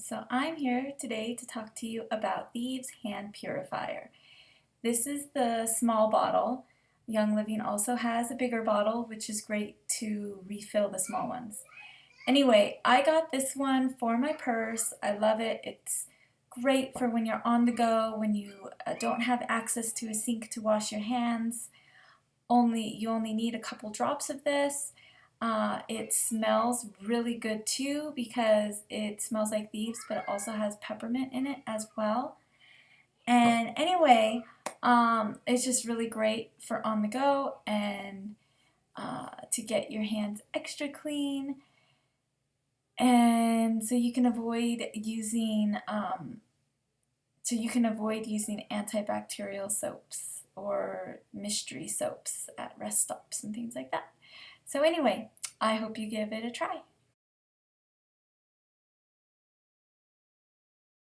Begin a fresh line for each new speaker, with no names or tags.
So I'm here today to talk to you about Thieves Hand Purifier. This is the small bottle. Young Living also has a bigger bottle, which is great to refill the small ones. Anyway, I got this one for my purse. I love it. It's great for when you're on the go, when you don't have access to a sink to wash your hands. You only need a couple drops of this. It smells really good too because it smells like Thieves, but it also has peppermint in it as well. And anyway, it's just really great for on the go and to get your hands extra clean. And so you can avoid using antibacterial soaps or mystery soaps at rest stops and things like that. So anyway, I hope you give it a try.